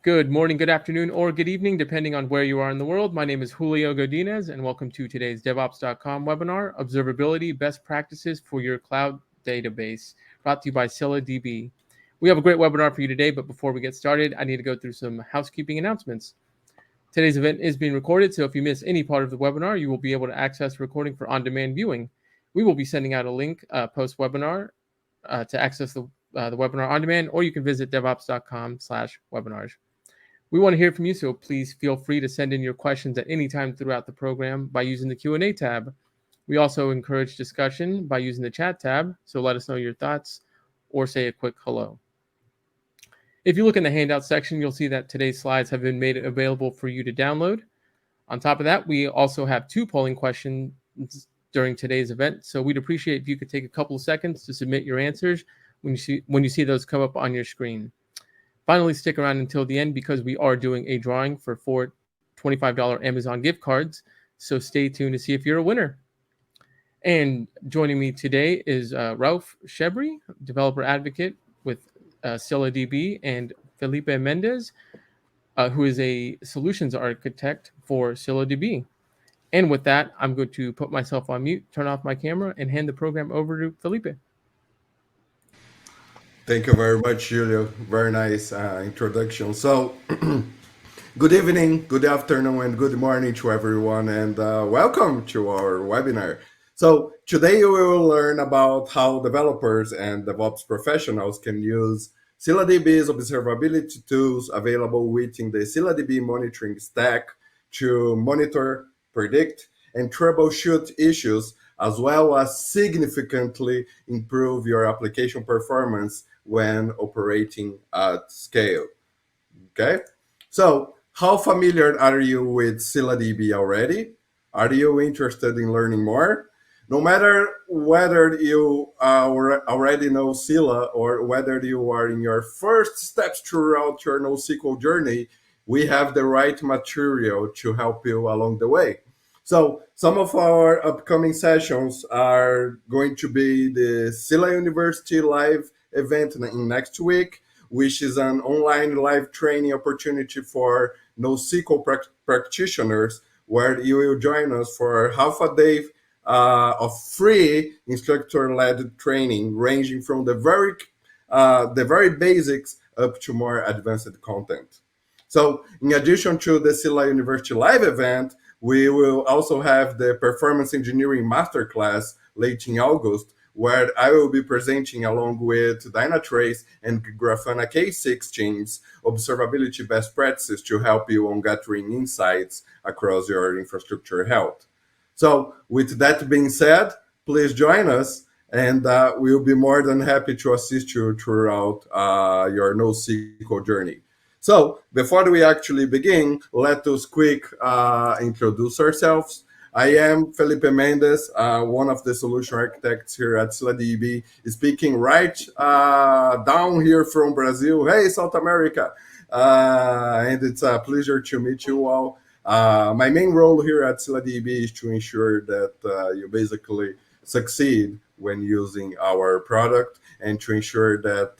Good morning, good afternoon, or good evening, depending on where you are in the world. My name is Julio Godinez, and welcome to today's DevOps.com webinar, Observability Best Practices for Your Cloud Database, brought to you by ScyllaDB. We have a great webinar for you today, but before we get started, I need to go through some housekeeping announcements. Today's event is being recorded, so if you miss any part of the webinar, you will be able to access the recording for on-demand viewing. We will be sending out a link post-webinar to access the webinar on demand, or you can visit devops.com/webinars. We want to hear from you, so please feel free to send in your questions at any time throughout the program by using the Q&A tab. We also encourage discussion by using the chat tab, so let us know your thoughts or say a quick hello. If you look in the handout section, you'll see that today's slides have been made available for you to download. On top of that, we also have 2 polling questions during today's event, so we'd appreciate if you could take a couple of seconds to submit your answers when you see those come up on your screen. Finally, stick around until the end because we are doing a drawing for 4 $25 Amazon gift cards, so stay tuned to see if you're a winner. And joining me today is Rauf Shebri, developer advocate with ScyllaDB, and Felipe Mendez, who is a solutions architect for ScyllaDB. And with that, I'm going to put myself on mute, turn off my camera, and hand the program over to Felipe. Thank you very much, Julio. Very nice introduction. So, good evening, good afternoon, and good morning to everyone, and welcome to our webinar. So, today we will learn about how developers and DevOps professionals can use ScyllaDB's observability tools available within the ScyllaDB monitoring stack to monitor, predict, and troubleshoot issues, as well as significantly improve your application performance when operating at scale. Okay, so how familiar are you with ScyllaDB already? Are you interested in learning more? No matter whether you already know Scylla or whether you are in your first steps throughout your NoSQL journey, we have the right material to help you along the way. So some of our upcoming sessions are going to be the Scylla University Live event in next week, which is an online live training opportunity for NoSQL practitioners, where you will join us for half a day of free instructor-led training, ranging from the very basics up to more advanced content. So, in addition to the Scylla University Live event, we will also have the Performance Engineering Masterclass late in August, where I will be presenting along with Dynatrace and Grafana K6 teams observability best practices to help you on gathering insights across your infrastructure health. So with that being said, please join us, and we'll be more than happy to assist you throughout your NoSQL journey. So before we actually begin, let us quick introduce ourselves. I am Felipe Mendes, one of the solution architects here at ScyllaDB, speaking right down here from Brazil. Hey, South America. And it's a pleasure to meet you all. My main role here at ScyllaDB is to ensure that you basically succeed when using our product, and to ensure that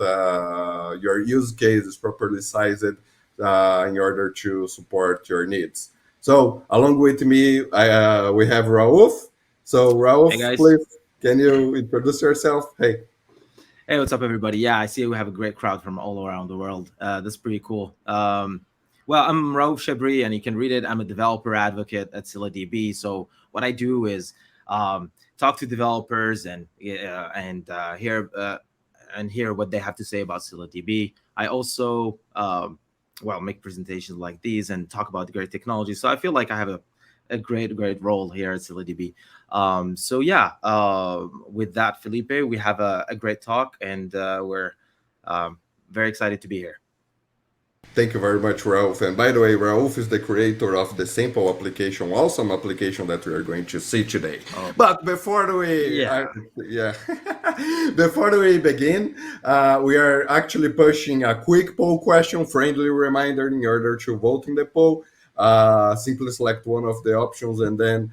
your use case is properly sized in order to support your needs. So along with me, we have Rauf. So Rauf, Hey guys. please, can you introduce yourself? Hey. Hey, what's up, everybody? Yeah, I see we have a great crowd from all around the world. That's pretty cool. Well, I'm Rauf Shebri, and you can read it. I'm a developer advocate at ScyllaDB. So what I do is talk to developers and hear what they have to say about ScyllaDB. I also make presentations like these and talk about the great technology. So I feel like I have a great role here at ScyllaDB. With that, Felipe, we have a great talk, and we're very excited to be here. Thank you very much, Rauf. And by the way, Rauf is the creator of the sample application, awesome application that we are going to see today. Oh. But before we, before we begin, we are actually pushing a quick poll question, friendly reminder in order to vote in the poll. Simply select one of the options and then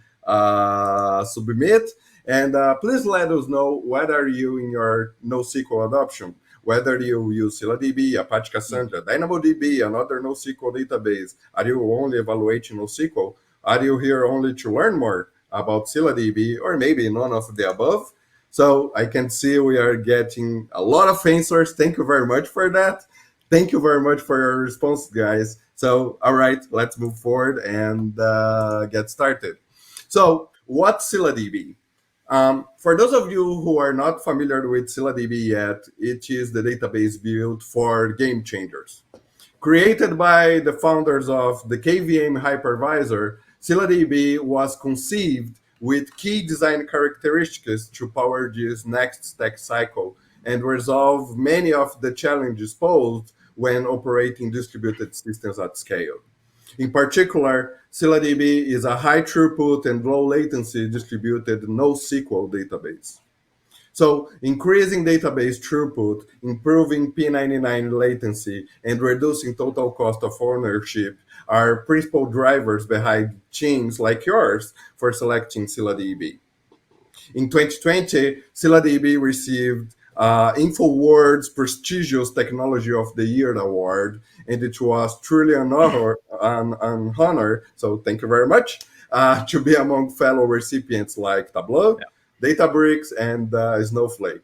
submit. And please let us know what are you in your NoSQL adoption. whether you use ScyllaDB, Apache Cassandra, DynamoDB, another NoSQL database. Are you only evaluating NoSQL? Are you here only to learn more about ScyllaDB, or maybe none of the above? So I can see we are getting a lot of answers. Thank you very much for that. Thank you very much for your response, guys. So, all right, let's move forward and get started. So, what's ScyllaDB? For those of you who are not familiar with ScyllaDB yet, it is the database built for game changers. Created by the founders of the KVM hypervisor, ScyllaDB was conceived with key design characteristics to power this next stack cycle and resolve many of the challenges posed when operating distributed systems at scale. In particular, ScyllaDB is a high throughput and low latency distributed NoSQL database. So increasing database throughput, improving P99 latency, and reducing total cost of ownership are principal drivers behind teams like yours for selecting ScyllaDB. In 2020, ScyllaDB received InfoWorld's prestigious Technology of the Year award, and it was truly an honor. So thank you very much to be among fellow recipients like Tableau, Databricks, and Snowflake.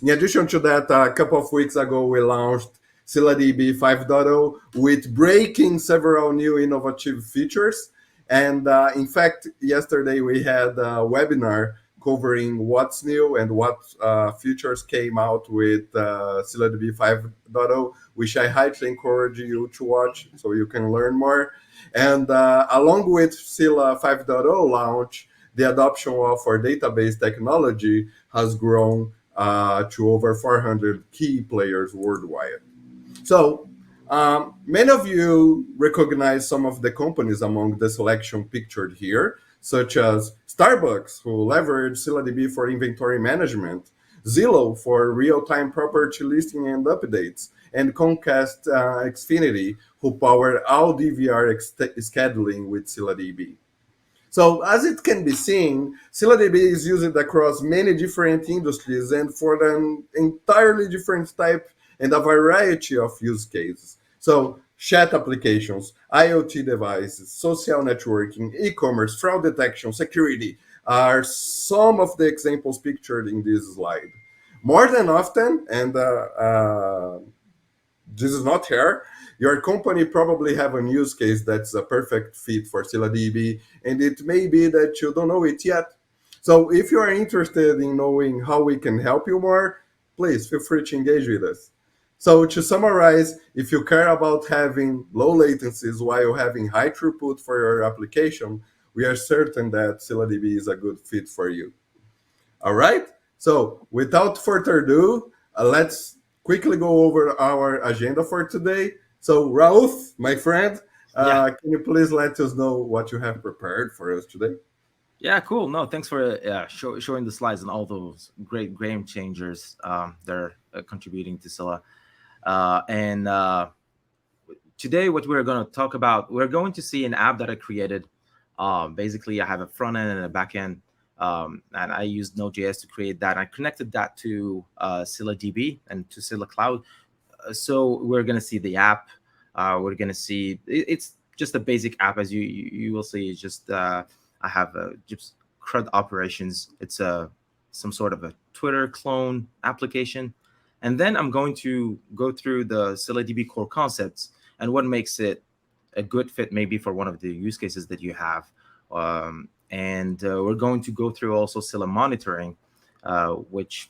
In addition to that, a couple of weeks ago, we launched ScyllaDB 5.0 with breaking several new innovative features. And in fact, yesterday we had a webinar covering what's new and what features came out with ScyllaDB 5.0, which I highly encourage you to watch so you can learn more. And along with Scylla 5.0 launch, the adoption of our database technology has grown to over 400 key players worldwide. So many of you recognize some of the companies among the selection pictured here, such as Starbucks, who leverage ScyllaDB for inventory management, Zillow for real-time property listing and updates, and Comcast Xfinity, who power all DVR scheduling with ScyllaDB. So as it can be seen, ScyllaDB is used across many different industries and for an entirely different type and a variety of use cases. So chat applications, IoT devices, social networking, e-commerce, fraud detection, security are some of the examples pictured in this slide. More than often, and this is not here, your company probably have a use case that's a perfect fit for ScyllaDB, and it may be that you don't know it yet. So if you are interested in knowing how we can help you more, please feel free to engage with us. So to summarize, if you care about having low latencies while having high throughput for your application, we are certain that ScyllaDB is a good fit for you. All right, so without further ado, let's quickly go over our agenda for today. So Rauf, my friend, can you please let us know what you have prepared for us today? Yeah, cool. No, thanks for showing the slides and all those great game changers that are contributing to Scylla. Today, what we're going to talk about, we're going to see an app that I created. Basically, I have a front end and a back end, and I used Node.js to create that. I connected that to ScyllaDB and to Scylla Cloud. So we're going to see the app. We're going to see it's just a basic app, as you will see. It's just I have just CRUD operations. It's some sort of a Twitter clone application. And then I'm going to go through the ScyllaDB core concepts and what makes it a good fit maybe for one of the use cases that you have. We're going to go through also Scylla monitoring, which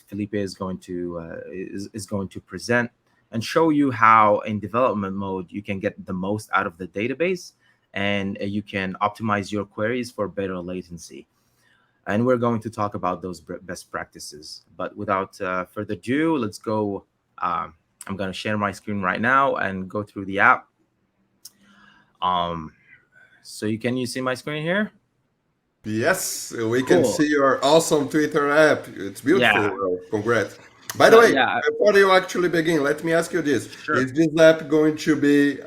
Felipe is going to present and show you how in development mode you can get the most out of the database and you can optimize your queries for better latency. And we're going to talk about those best practices. But without further ado, let's go. I'm going to share my screen right now and go through the app. So can you see my screen here? Yes, we can see your awesome Twitter app. It's beautiful. Yeah. Congrats. By the way, before you actually begin, let me ask you this. Sure. Is this app going to be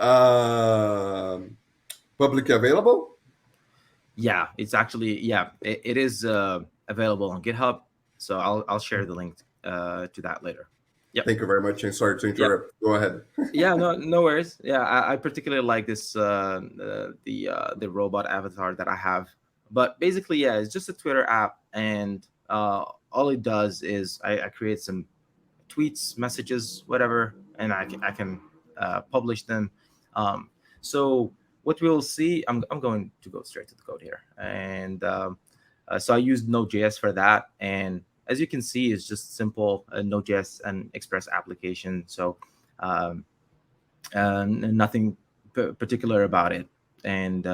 publicly available? Yeah, it's actually, it is available on GitHub. So I'll share the link to that later. Yep. Thank you very much, and sorry to Yep. interrupt. Go ahead. Yeah, no worries. Yeah, I particularly like this the robot avatar that I have. But basically, yeah, it's just a Twitter app, and all it does is I create some tweets, messages, whatever, and I can publish them. Um, so what we'll see, I'm going to go straight to the code here, and so I used Node.js for that, and as you can see, it's just simple Node.js and Express application. So um, nothing particular about it. And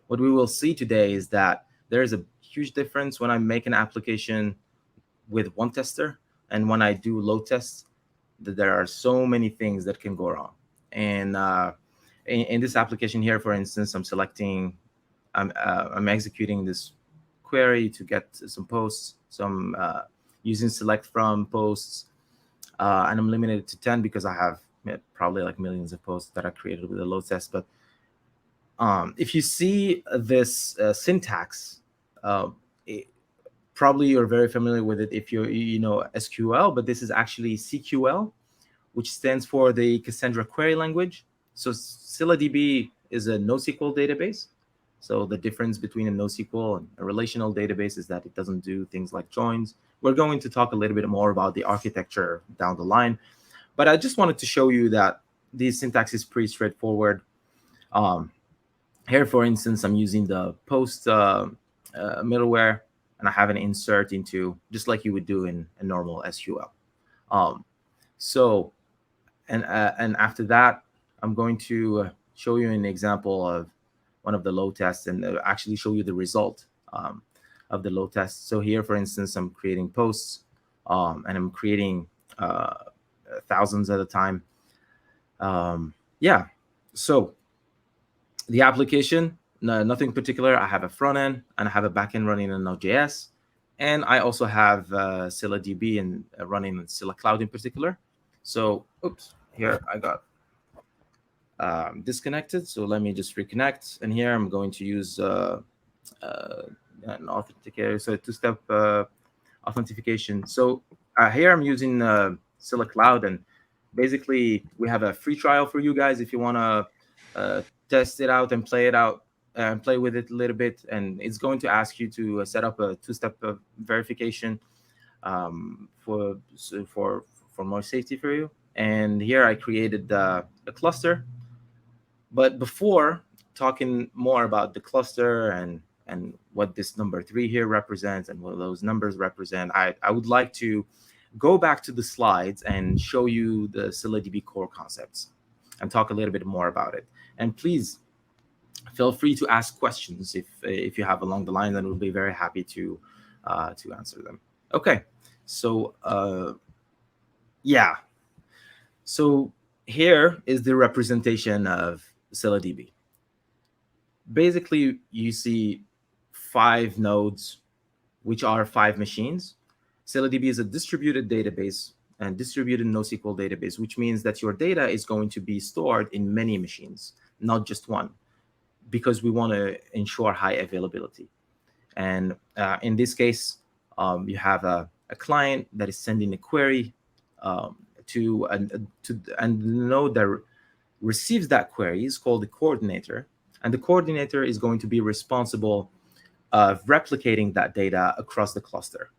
what we will see today is that there is a huge difference when I make an application with one tester and when I do load tests. That there are so many things that can go wrong. And in this application here, for instance, I'm executing this query to get some posts, some using select from posts, and I'm limited to 10 because I have probably like millions of posts that I created with a load test. But if you see this syntax, uh, it, probably you're very familiar with it if you know SQL, but this is actually CQL, which stands for the Cassandra Query Language. So ScyllaDB is a NoSQL database. So the difference between a NoSQL and a relational database is that it doesn't do things like joins. We're going to talk a little bit more about the architecture down the line, but I just wanted to show you that the syntax is pretty straightforward. Um, Here, for instance, I'm using the post middleware, and I have an insert into just like you would do in a normal SQL. Um, so and after that, I'm going to show you an example of one of the load tests and actually show you the result of the load test. So here, for instance, I'm creating posts, and I'm creating thousands at a time. Yeah, so the application, nothing particular. I have a front end and I have a back end running in Node.js, and I also have ScyllaDB and running in Scylla Cloud in particular. So, oops, here I got disconnected. So let me just reconnect. And here I'm going to use an authenticator, so two-step authentication. So here I'm using Scylla Cloud, and basically we have a free trial for you guys if you want to test it out and play it out and play with it a little bit. And it's going to ask you to set up a two-step verification for more safety for you. And here I created a cluster. But before talking more about the cluster and what this number 3 here represents and what those numbers represent, I would like to go back to the slides and show you the ScyllaDB core concepts and talk a little bit more about it. And please feel free to ask questions if you have along the line, and we'll be very happy to answer them. Okay, so yeah, so here is the representation of ScyllaDB. Basically, you see 5 nodes, which are 5 machines. ScyllaDB is a distributed database and distributed NoSQL database, which means that your data is going to be stored in many machines, not just one, because we want to ensure high availability. And in this case, you have a client that is sending a query to the node that receives that query is called the coordinator, and the coordinator is going to be responsible of replicating that data across the cluster.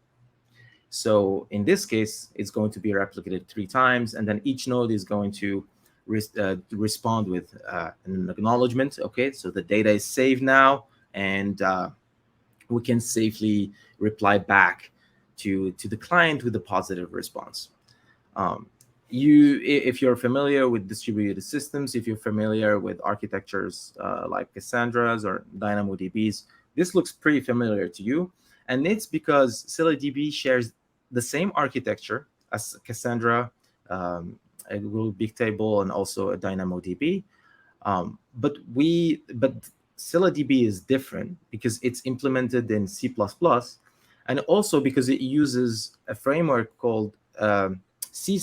So in this case, it's going to be replicated 3 times, and then each node is going to respond with an acknowledgement. Okay, so the data is saved now, and we can safely reply back to the client with a positive response. If you're familiar with distributed systems, if you're familiar with architectures like Cassandra's or DynamoDBs, this looks pretty familiar to you. And it's because ScyllaDB shares the same architecture as Cassandra, a Google Bigtable, and also a DynamoDB. But ScyllaDB is different because it's implemented in C++, and also because it uses a framework called C*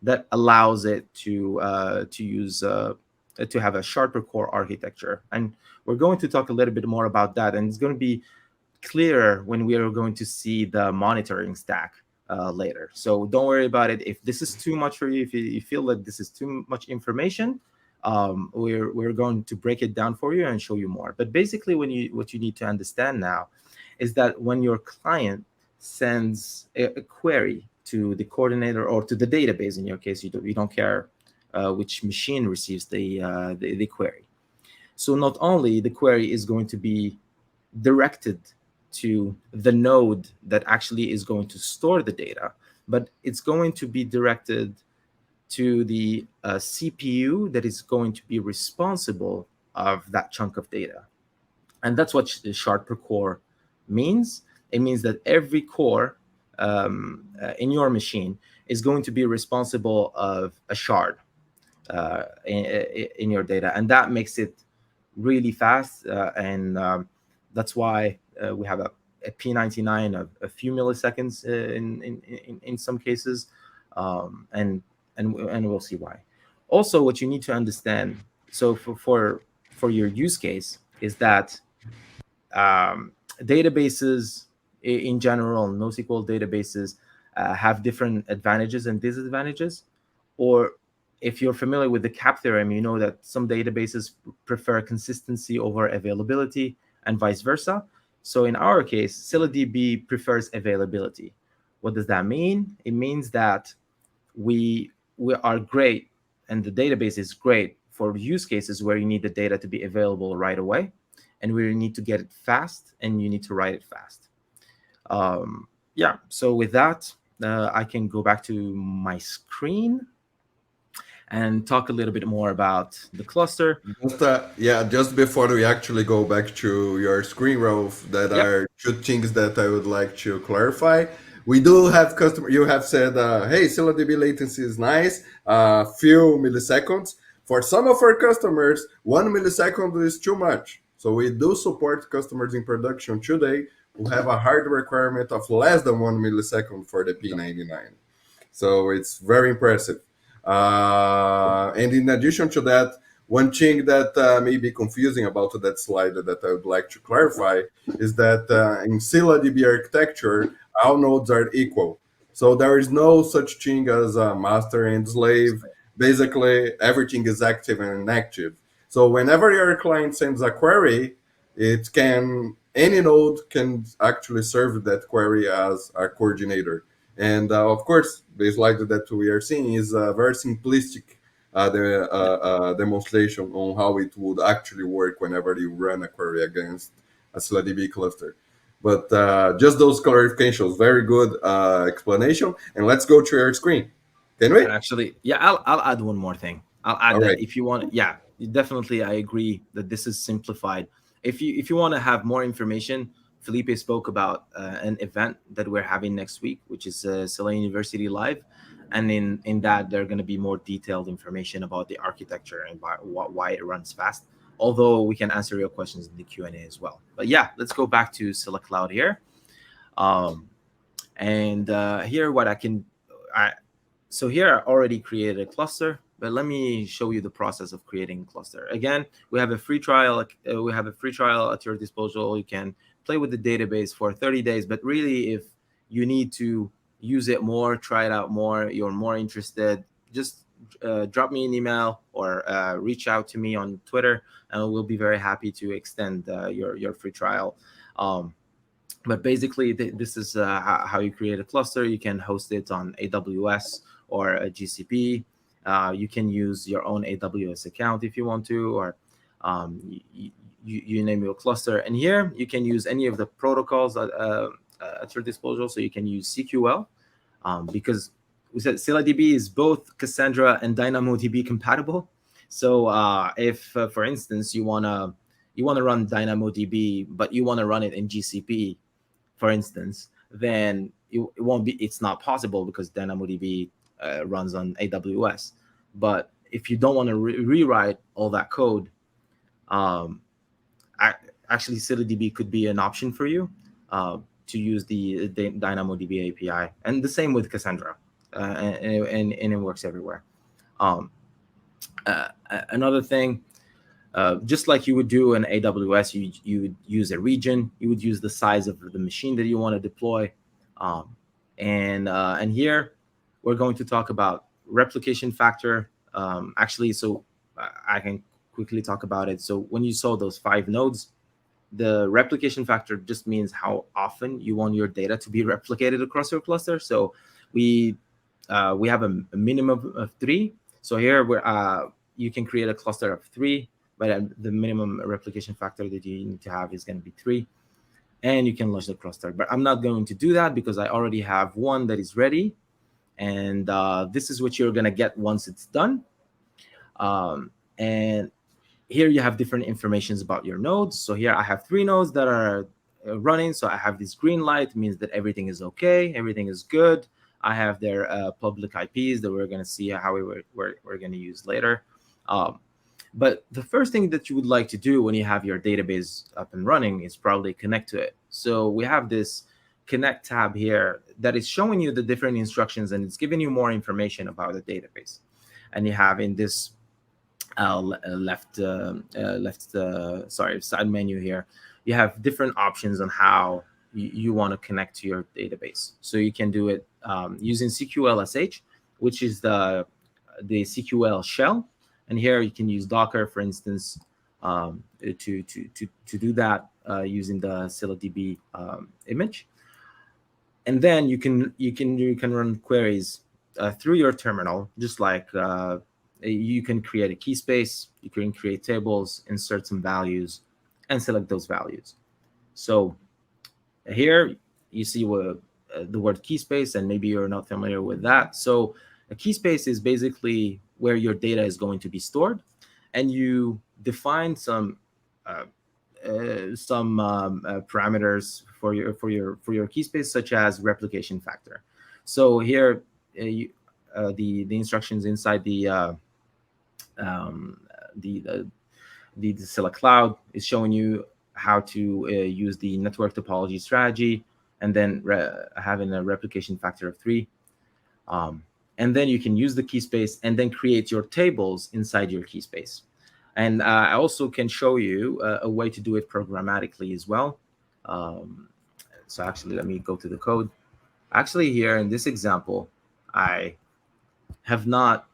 that allows it to have a sharper core architecture. And we're going to talk a little bit more about that, and it's going to be clearer when we are going to see the monitoring stack later. So don't worry about it. If this is too much for you, if you feel that this is too much information, we're going to break it down for you and show you more. But basically, what you need to understand now is that when your client sends a query to the coordinator or to the database, in your case, you don't care which machine receives the query. So not only the query is going to be directed to the node that actually is going to store the data, but it's going to be directed to the CPU that is going to be responsible of that chunk of data. And that's what shard per core means. It means that every core in your machine is going to be responsible of a shard in your data, and that makes it really fast. And that's why we have a P99 of a few milliseconds in some cases, and we'll see why. Also, what you need to understand, so for your use case, is that databases in general, NoSQL databases have different advantages and disadvantages. Or if you're familiar with the CAP theorem, you know that some databases prefer consistency over availability and vice versa. So in our case, ScyllaDB prefers availability. What does that mean? It means that we are great, and the database is great for use cases where you need the data to be available right away, and where you need to get it fast, and you need to write it fast. Yeah, so with that, I can go back to my screen and talk a little bit more about the cluster. Just before we actually go back to your screen, Rolf, that Yep. are two things that I would like to clarify. We do have customer. You have said, "Hey, ScyllaDB latency is nice, few milliseconds." For some of our customers, 1 millisecond is too much. So we do support customers in production today who have a hard requirement of less than 1 millisecond for the P99. So it's very impressive. And in addition to that, one thing that may be confusing about that slide that I would like to clarify is that in ScyllaDB architecture, all nodes are equal. So there is no such thing as a master and slave. Basically, everything is active and inactive. So whenever your client sends a query, any node can actually serve that query as a coordinator. And of course, the slide that we are seeing is a very simplistic demonstration on how it would actually work whenever you run a query against a ScyllaDB cluster. But just those clarifications, very good explanation. And let's go to your screen. Can we? And actually, yeah, I'll add one more thing. I'll add All that right. if you want, yeah, definitely, I agree that this is simplified. If you want to have more information, Felipe spoke about an event that we're having next week, which is Scylla University Live, and in that there are going to be more detailed information about the architecture and why it runs fast. Although we can answer your questions in the Q&A as well. But yeah, let's go back to Scylla Cloud here, and here what So here I already created a cluster, but let me show you the process of creating a cluster. Again, we have a free trial. We have a free trial at your disposal. You can play with the database for 30 days, but really, if you need to use it more, try it out more, you're more interested, just drop me an email or reach out to me on Twitter, and we'll be very happy to extend your free trial. But basically, this is how you create a cluster. You can host it on AWS or a GCP. You can use your own AWS account if you want to, or you name your cluster. And here you can use any of the protocols at your disposal. So you can use CQL because we said ScyllaDB is both Cassandra and DynamoDB compatible. So if, for instance, you wanna run DynamoDB, but you want to run it in GCP, for instance, then it's not possible because DynamoDB runs on AWS. But if you don't want to rewrite all that code, actually ScyllaDB could be an option for you to use the DynamoDB API, and the same with Cassandra, and it works everywhere. Another thing, just like you would do in AWS, you would use a region, you would use the size of the machine that you want to deploy. And here we're going to talk about replication factor. Actually, so I can quickly talk about it. So when you saw those 5 nodes, the replication factor just means how often you want your data to be replicated across your cluster. So we have a minimum of 3. So here you can create a cluster of 3, but the minimum replication factor that you need to have is going to be 3, and you can launch the cluster. But I'm not going to do that because I already have one that is ready, and this is what you're going to get once it's done. And here you have different informations about your nodes. So here I have 3 nodes that are running. So I have this green light, means that everything is okay, everything is good. I have their public IPs that we're going to see how we're going to use later. But the first thing that you would like to do when you have your database up and running is probably connect to it. So we have this connect tab here that is showing you the different instructions, and it's giving you more information about the database. And you have in this side menu here, you have different options on how you want to connect to your database. So you can do it using CQLSH, which is the CQL shell, and here you can use Docker, for instance, to do that using the ScyllaDB image. And then you can run queries through your terminal, just like you can create a key space, you can create tables, insert some values, and select those values. So here you see the word key space, and maybe you're not familiar with that. So a key space is basically where your data is going to be stored, and you define some parameters for your key space, such as replication factor. So here the instructions inside the Scylla Cloud is showing you how to use the network topology strategy, and then having a replication factor of 3. And then you can use the key space and then create your tables inside your key space. And I also can show you a way to do it programmatically as well. So actually, let me go to the code. Actually, here in this example, I have not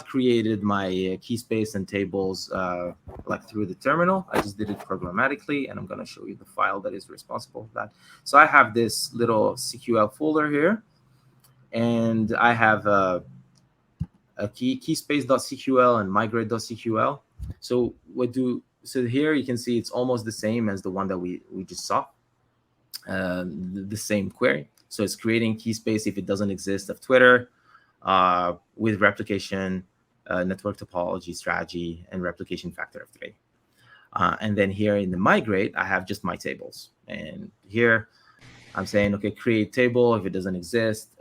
created my key space and tables like through the terminal. I just did it programmatically, and I'm going to show you the file that is responsible for that. So I have this little CQL folder here, and I have a keyspace.cql and migrate.cql. So here you can see it's almost the same as the one that we just saw, the same query. So it's creating key space if it doesn't exist of Twitter, with replication, network topology strategy, and replication factor of 3. And then here in the migrate, I have just my tables. And here I'm saying, okay, create table if it doesn't exist,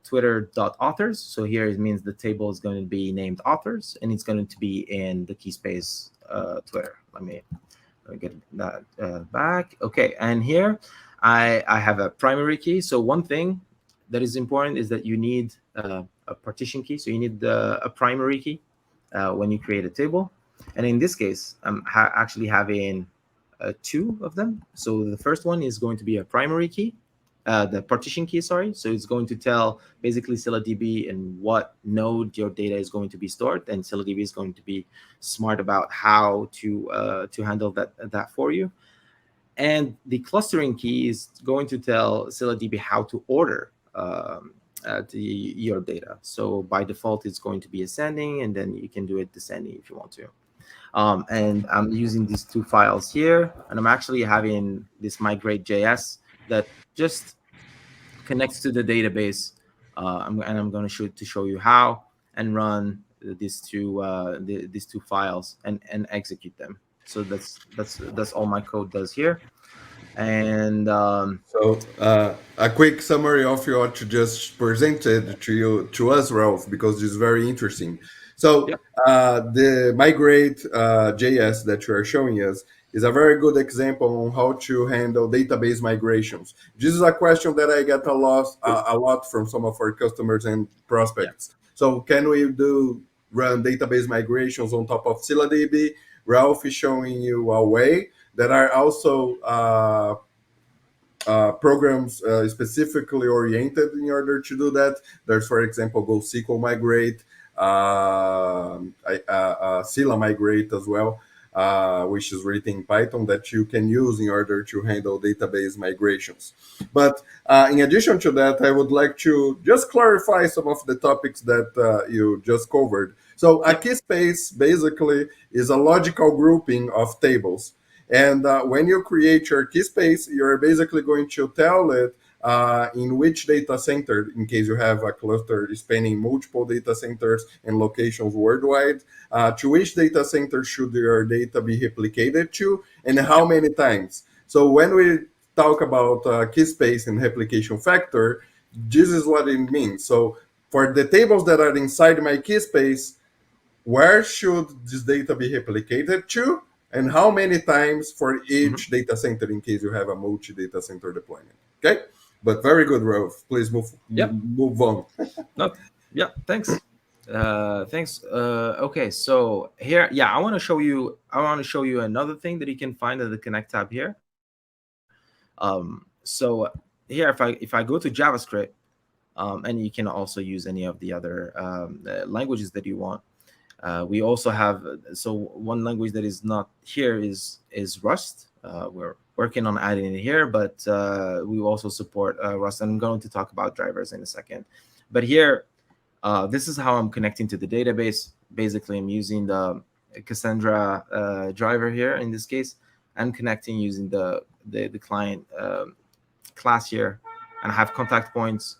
Twitter.authors. So here it means the table is going to be named authors, and it's going to be in the key space Twitter. Let me get that back. Okay, and here I have a primary key. So one thing that is important is that you need a partition key. So you need a primary key when you create a table. And in this case, I'm actually having 2 of them. So the first one is going to be a primary key, the partition key, sorry. So it's going to tell basically ScyllaDB in what node your data is going to be stored, and ScyllaDB is going to be smart about how to handle that for you. And the clustering key is going to tell ScyllaDB how to order your data. So by default, it's going to be ascending, and then you can do it descending if you want to. And I'm using these 2 files here, and I'm actually having this migrate.js that just connects to the database. I'm going to show you how, and run these two files and execute them. So that's all my code does here. And so a quick summary of what you just presented to us, Ralph, because it's very interesting. So the migrate JS that you are showing us is a very good example on how to handle database migrations. This is a question that I get a lot from some of our customers and prospects. So can we run database migrations on top of ScyllaDB? Ralph is showing you a way that are also programs specifically oriented in order to do that. There's, for example, Go SQL Migrate, Scylla Migrate as well, which is written in Python that you can use in order to handle database migrations. But in addition to that, I would like to just clarify some of the topics that you just covered. So a key space basically is a logical grouping of tables. And when you create your key space, you're basically going to tell it in which data center, in case you have a cluster spanning multiple data centers and locations worldwide, to which data center should your data be replicated to, and how many times. So when we talk about key space and replication factor, this is what it means. So for the tables that are inside my key space, where should this data be replicated to, and how many times for each data center in case you have a multi-data center deployment. Okay, but very good, Rolf. Please move on. No, yeah, thanks. Thanks. Okay, so here, yeah, I want to show you another thing that you can find at the Connect tab here. So here, if I go to JavaScript, and you can also use any of the other languages that you want. We also have, so one language that is not here is Rust. We're working on adding it here, but we also support Rust, and I'm going to talk about drivers in a second. But here, this is how I'm connecting to the database. Basically, I'm using the Cassandra driver here. In this case, I'm connecting using the client class here, and I have contact points.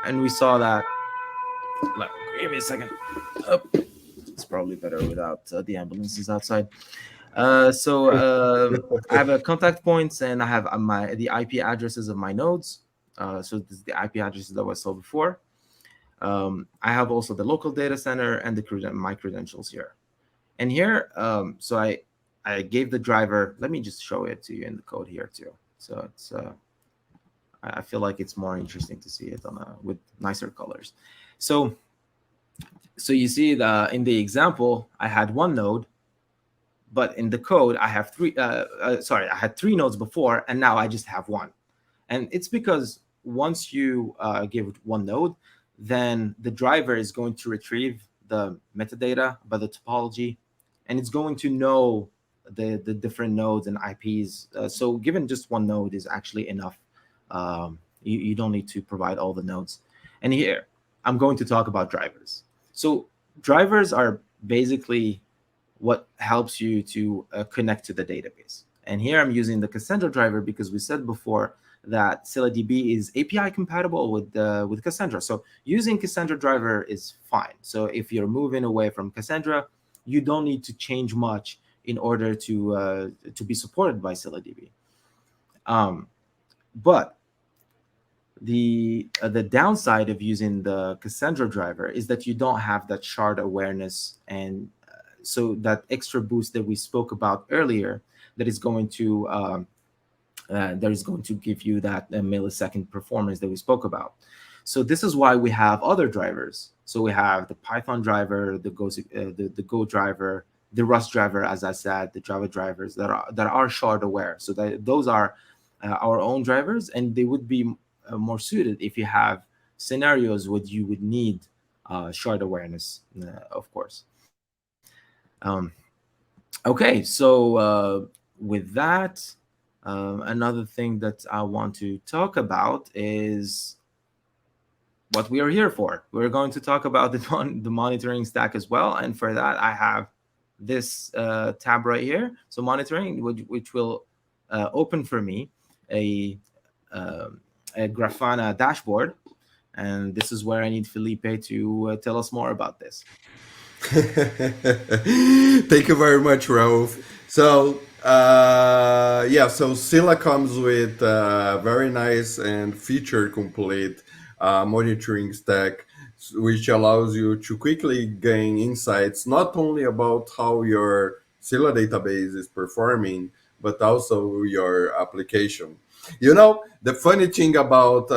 And we saw that. Give me a second. Oh, it's probably better without the ambulances outside. So I have a contact points, and I have the IP addresses of my nodes. So this is the IP addresses that I saw before. I have also the local data center and my credentials here. And here, so I gave the driver. Let me just show it to you in the code here too. So it's I feel like it's more interesting to see it with nicer colors. So you see in the example, I had one node, but in the code I have three. I had three nodes before, and now I just have one. And it's because once you give one node, then the driver is going to retrieve the metadata about the topology, and it's going to know the different nodes and IPs. So given just one node is actually enough. You don't need to provide all the nodes. And here, I'm going to talk about drivers. So drivers are basically what helps you to connect to the database. And here I'm using the Cassandra driver because we said before that ScyllaDB is API compatible with Cassandra. So using Cassandra driver is fine. So if you're moving away from Cassandra, you don't need to change much in order to be supported by ScyllaDB. But the downside of using the Cassandra driver is that you don't have that shard awareness, and so that extra boost that we spoke about earlier that is going to give you that millisecond performance that we spoke about. So this is why we have other drivers. So we have the Python driver, the Go driver, the Rust driver, as I said, the Java drivers that are shard aware. So those are our own drivers, and they would be more suited if you have scenarios where you would need shard awareness, of course. Okay, so with that, another thing that I want to talk about is what we are here for. We're going to talk about the monitoring stack as well, and for that, I have this tab right here. So monitoring, which will open for me a Grafana dashboard, and this is where I need Felipe to tell us more about this. Thank you very much, Raouf. So so Scylla comes with very nice and feature complete monitoring stack, which allows you to quickly gain insights not only about how your Scylla database is performing, but also your application. You know, the funny thing about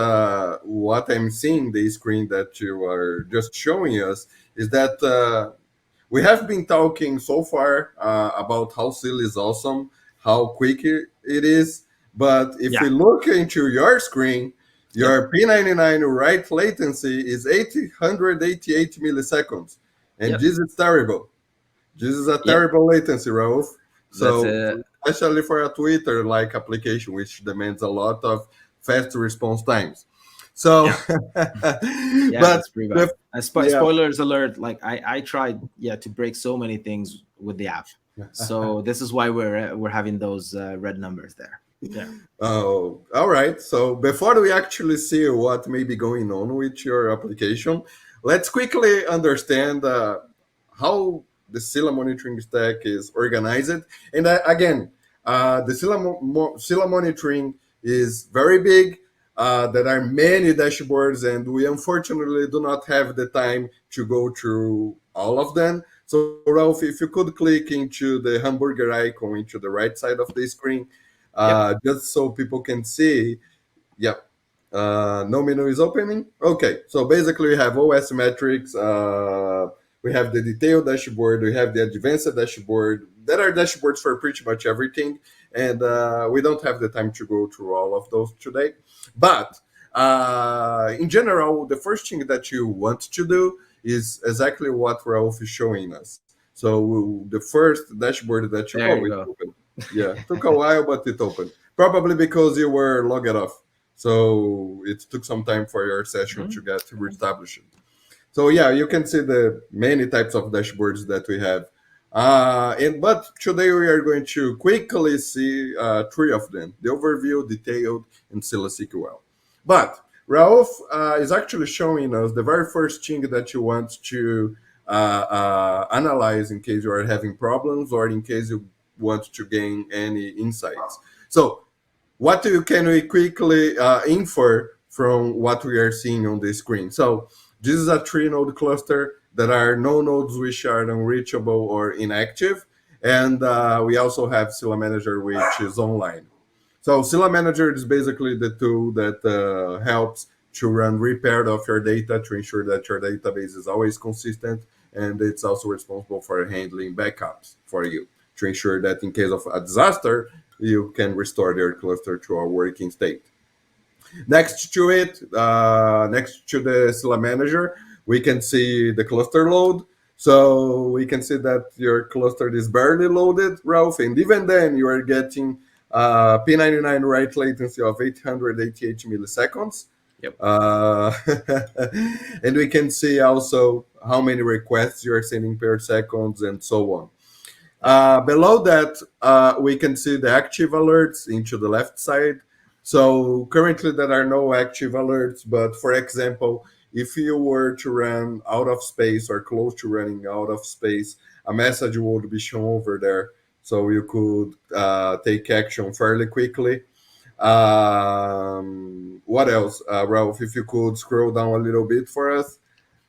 what I'm seeing, the screen that you are just showing us, is that we have been talking so far about how Scylla is awesome, how quick it is, But if Yeah. we look into your screen, your P99 write latency is 888 milliseconds. And Yep. this is terrible. This is a Yep. terrible latency, Rauf. That's So, especially for a Twitter-like application, which demands a lot of fast response times. So, Yeah. Yeah, but that's pretty bad. yeah, Spoilers alert! Like I tried, to break so many things with the app. So this is why we're having those red numbers there. Yeah. Oh, all right. So before we actually see what may be going on with your application, let's quickly understand how the Scylla monitoring stack is organized. And again, the Scylla monitoring is very big. There are many dashboards, and we unfortunately do not have the time to go through all of them. So, Ralph, if you could click into the hamburger icon into the right side of the screen, just so people can see. Yep. No menu is opening. Okay, so basically we have OS metrics. We have the detailed dashboard. We have the advanced dashboard. There are dashboards for pretty much everything, and we don't have the time to go through all of those today. But in general, the first thing that you want to do is exactly what Raouf is showing us. So the first dashboard that There you it's go. open. Yeah, took a while, but it opened. Probably because you were logged off. So it took some time for your session to get reestablished. So yeah, you can see the many types of dashboards that we have. But today we are going to quickly see three of them: the overview, detailed, and Scylla SQL. But Raouf is actually showing us the very first thing that you want to analyze in case you are having problems or in case you want to gain any insights. So what can we quickly infer from what we are seeing on the screen? So this is a 3-node cluster. There are no nodes which are unreachable or inactive. And we also have Scylla Manager, which is online. So Scylla Manager is basically the tool that helps to run repair of your data to ensure that your database is always consistent. And it's also responsible for handling backups for you to ensure that in case of a disaster, you can restore your cluster to a working state. Next to it, next to the Scylla Manager, we can see the cluster load. So we can see that your cluster is barely loaded, Ralph, and even then you are getting P99 write latency of 888 milliseconds. Yep. And we can see also how many requests you are sending per second and so on. Below that, we can see the active alerts into the left side. So currently there are no active alerts, but for example, if you were to run out of space or close to running out of space, a message would be shown over there. So you could take action fairly quickly. What else, Ralph? If you could scroll down a little bit for us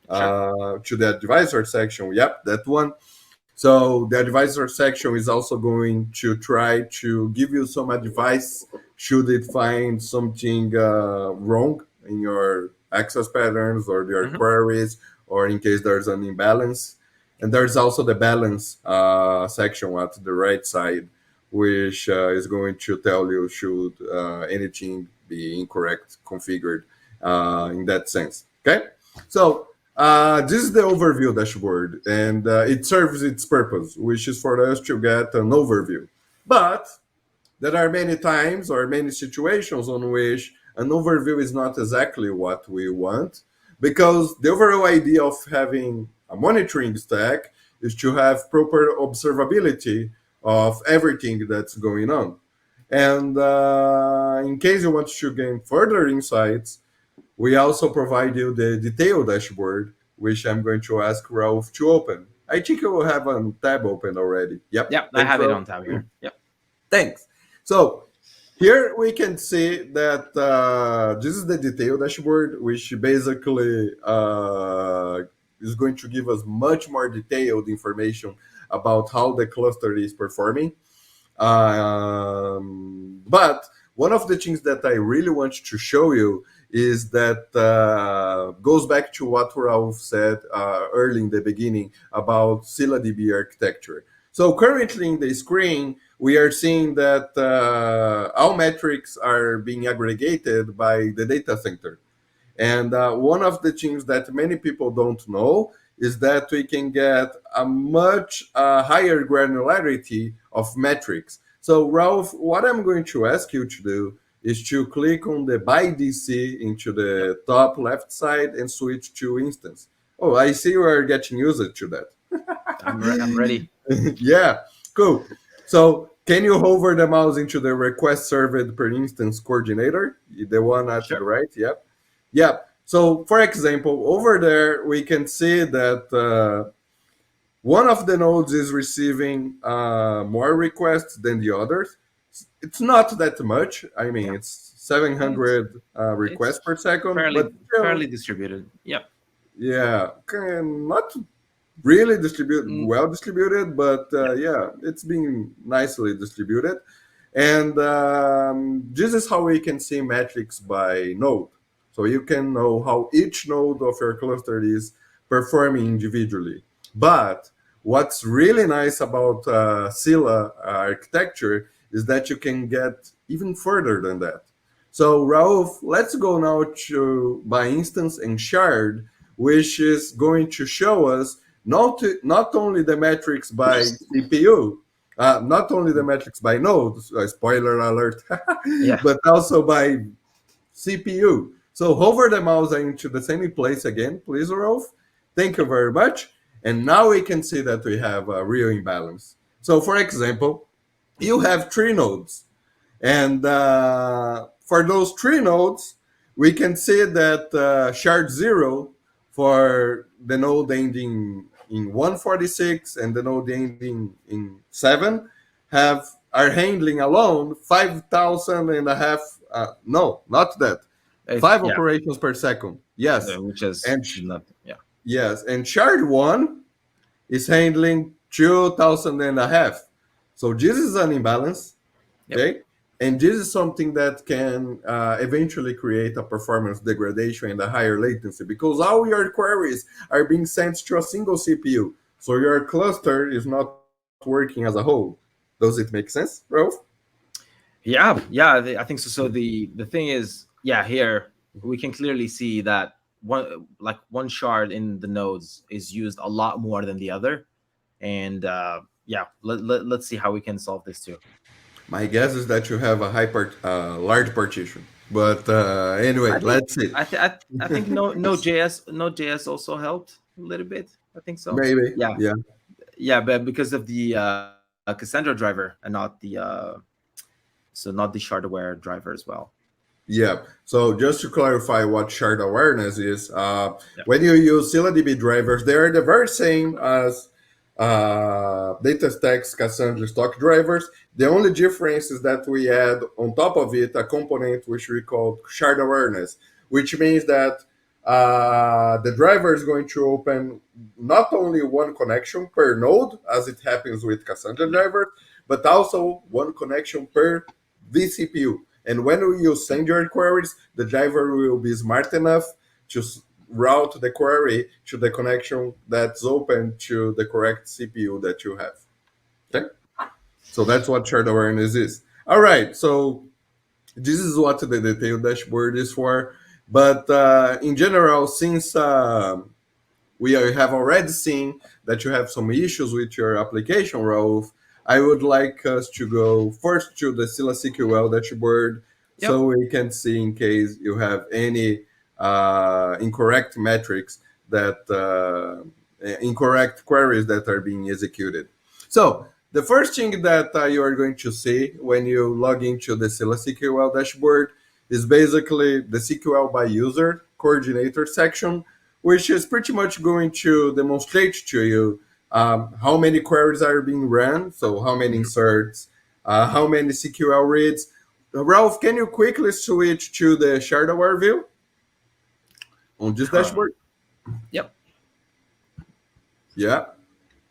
to the advisor section. Yep, that one. So the advisor section is also going to try to give you some advice should it find something wrong in your access patterns or your queries, or in case there's an imbalance. And there's also the balance section at the right side, which is going to tell you should anything be incorrect configured in that sense. Okay, so this is the overview dashboard, and it serves its purpose, which is for us to get an overview. But there are many times or many situations on which an overview is not exactly what we want, because the overall idea of having a monitoring stack is to have proper observability of everything that's going on. And in case you want to gain further insights, we also provide you the detailed dashboard, which I'm going to ask Ralph to open. I think you will have a tab open already. Yep. Yep, I Thanks, have it Ralph. on tab here. Yep. Thanks. So here we can see that this is the detailed dashboard, which basically is going to give us much more detailed information about how the cluster is performing. But one of the things that I really want to show you is that goes back to what Ralph said early in the beginning about Scylla DB architecture. So currently in the screen, we are seeing that all metrics are being aggregated by the data center. And one of the things that many people don't know is that we can get a much higher granularity of metrics. So Ralph, what I'm going to ask you to do is to click on the by DC into the top left side and switch to instance. Oh, I see you are getting used to that. I'm ready. Yeah, cool. So can you hover the mouse into the request served per instance coordinator, the one at the Sure. right? Yep. Yep. So for example, over there, we can see that one of the nodes is receiving more requests than the others. It's not that much. I mean, Yeah. it's 700 requests It's per second, fairly but still, fairly distributed. Yep. yeah, not really Mm, well distributed, but yeah. yeah, it's being nicely distributed. And this is how we can see metrics by node. So you can know how each node of your cluster is performing individually. But what's really nice about Scylla architecture is that you can get even further than that. So Rauf, let's go now to by instance and shard, which is going to show us not only the metrics by CPU, not only the metrics by nodes, spoiler alert, Yeah. but also by CPU. So hover the mouse into the same place again, please, Rolf. Thank you very much. And now we can see that we have a real imbalance. So for example, you have three nodes. And for those three nodes, we can see that shard 0 for the node ending in 146 and the node ending in 7 are handling alone 5,000 and a half. No, not that. Five Yeah. operations per second. Yes. Which is And nothing. Yeah. yes, and shard 1 is handling 2,000 and a half. So this is an imbalance. Yep. Okay. And this is something that can eventually create a performance degradation and a higher latency because all your queries are being sent to a single CPU. So your cluster is not working as a whole. Does it make sense, Rolf? Yeah. I think so. So the thing is, yeah, here we can clearly see that one shard in the nodes is used a lot more than the other, and yeah, let's see how we can solve this too. My guess is that you have a large partition. But anyway, I think let's see. I think no JS also helped a little bit. I think so. Maybe. Yeah, Yeah. yeah, but because of the Cassandra driver and not the so not the shardware driver as well. Yeah. So just to clarify what shard awareness is, Yeah. when you use ScyllaDB drivers, they are the very same as DataStax Cassandra stock drivers. The only difference is that we add on top of it a component which we call shard awareness, which means that the driver is going to open not only one connection per node, as it happens with Cassandra driver, but also one connection per vCPU. And when you send your queries, the driver will be smart enough to route the query to the connection that's open to the correct CPU that you have. Okay? So that's what shared awareness is. All right. So this is what the detailed dashboard is for. But in general, since we have already seen that you have some issues with your application, Rauf, I would like us to go first to the Scylla SQL dashboard Yep. so we can see in case you have any incorrect metrics that incorrect queries that are being executed. So the first thing that you are going to see when you log into the Scylla SQL dashboard is basically the SQL by user coordinator section, which is pretty much going to demonstrate to you how many queries are being run, so how many inserts, how many SQL reads. Ralph, can you quickly switch to the shard aware view on this dashboard? Yep. Yeah,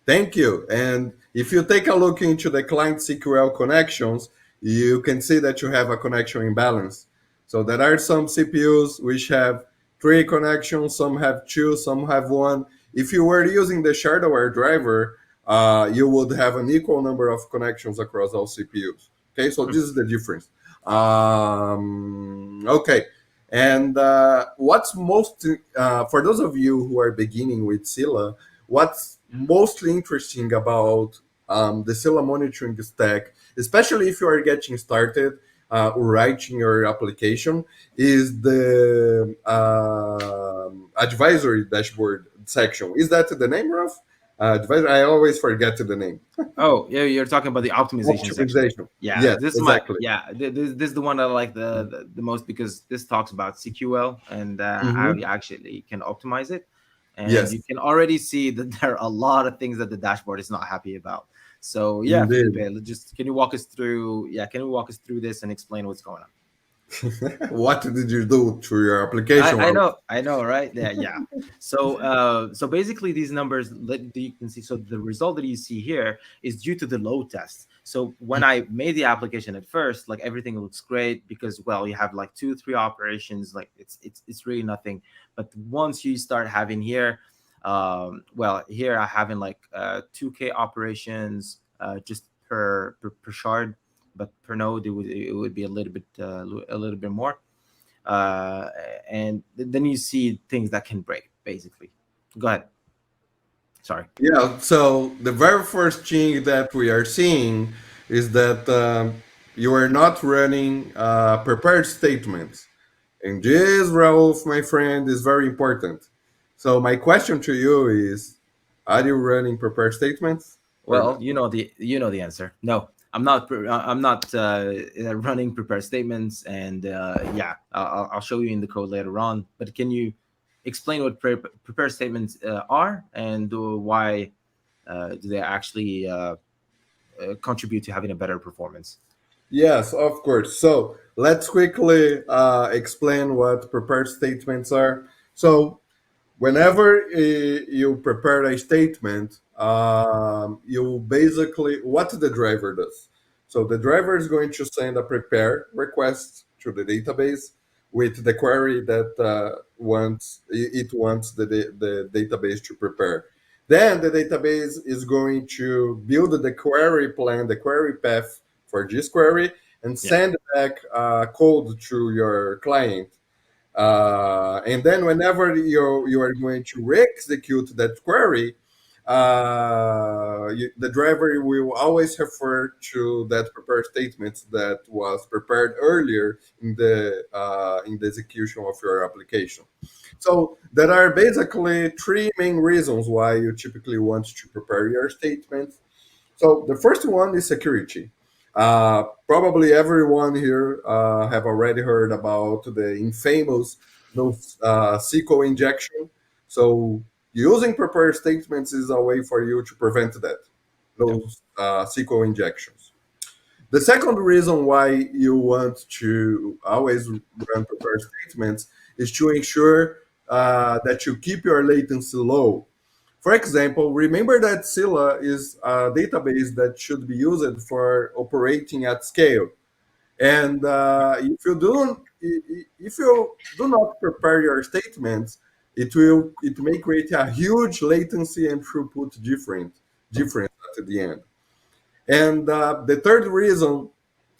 thank you. And if you take a look into the client SQL connections, you can see that you have a connection imbalance. So there are some CPUs which have 3 connections, some have 2, some have 1. If you were using the shardware driver, you would have an equal number of connections across all CPUs. Okay, so this is the difference. Okay, and what's most for those of you who are beginning with Scylla, what's mostly interesting about the Scylla monitoring stack, especially if you are getting started writing your application, is the advisory dashboard section. Is that the name, Ralph? Advisor, I always forget the name. Oh, yeah, you're talking about the optimization section. Optimization. Yeah, Yes, this is exactly. this is the one I like the most, because this talks about CQL and how Mhm. you actually can optimize it, and you Yes, can already see that there are a lot of things that the dashboard is not happy about. So yeah, Felipe, indeed. can you walk us through? Yeah, can you walk us through this and explain what's going on? What did you do to your application? I know, right? Yeah, yeah. So basically, these numbers that you can see. So the result that you see here is due to the load test. So when I made the application at first, like everything looks great because, well, you have like 2, 3 operations, like it's really nothing. But once you start having here, well, here I having like 2K operations just per shard, but per node it would be a little bit more, uh, and then you see things that can break. Basically, go ahead. Sorry. Yeah, so the very first thing that we are seeing is that you are not running prepared statements. And this, Raouf, my friend, is very important. So my question to you is, are you running prepared statements or Well, not? you know the answer. No, I'm not running prepared statements, and yeah, I'll show you in the code later on. But can you explain what prepared statements are, and why do they actually contribute to having a better performance? Yes, of course. So let's quickly explain what prepared statements are. So whenever you prepare a statement, you basically what the driver does. So the driver is going to send a prepare request to the database with the query that wants the database to prepare. Then the database is going to build the query plan, the query path for this query, and Yeah. send back code to your client, and then whenever you are going to re-execute that query, the driver will always refer to that prepared statement that was prepared earlier in the execution of your application. So there are basically three main reasons why you typically want to prepare your statement. So the first one is security. Probably everyone here have already heard about the infamous SQL injection. So using prepared statements is a way for you to prevent that, Yeah. those SQL injections. The second reason why you want to always run prepared statements is to ensure that you keep your latency low. For example, remember that Scylla is a database that should be used for operating at scale. And if you do not prepare your statements, it may create a huge latency and throughput difference at the end. And the third reason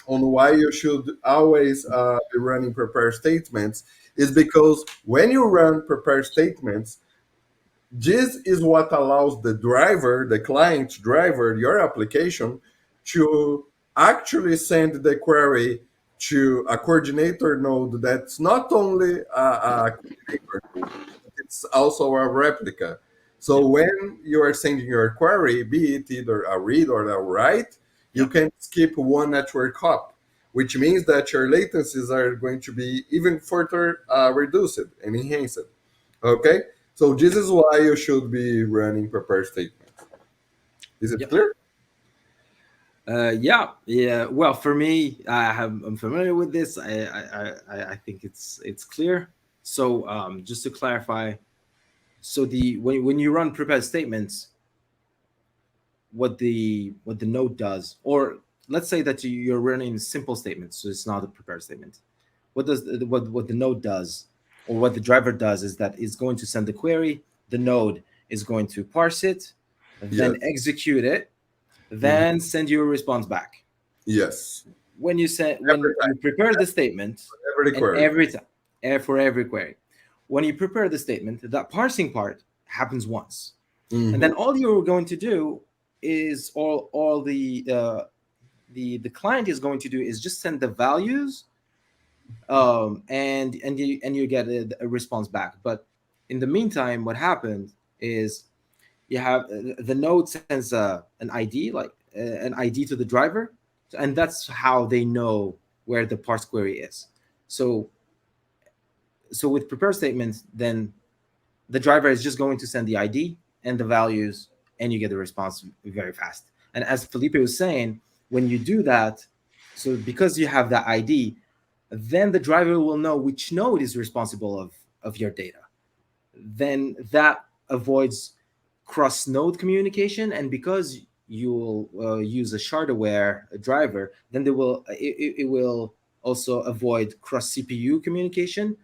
on why you should always be running prepared statements is because when you run prepared statements, this is what allows the driver, the client driver, your application, to actually send the query to a coordinator node that's not only a coordinator node, but it's also a replica. Yeah. So when you are sending your query, be it either a read or a write, you Yeah. can skip one network hop, which means that your latencies are going to be even further reduced and enhanced. Okay? So this is why you should be running prepared statements. Is it Yep. clear? Yeah. Well, for me, I'm familiar with this. I think it's clear. So just to clarify, so the when you run prepared statements, what the node does, or let's say that you're running simple statements, so it's not a prepared statement. What the node does, or what the driver does, is that it's going to send the query. The node is going to parse it, then execute it, then send you a response back. Yes. When you prepare the statement, Every query. every time, for every query, when you prepare the statement, that parsing part happens once, and then all you're going to do is all the client is going to do is just send the values, and you get a response back. But in the meantime, what happens is you have the node sends an ID, like an ID to the driver, and that's how they know where the parse query is. So with prepare statements, then the driver is just going to send the ID and the values, and you get the response very fast. And as Felipe was saying, when you do that, so because you have that ID, then the driver will know which node is responsible of your data. Then that avoids cross-node communication, and because you will use a shard-aware driver, then it will also avoid cross-CPU communication,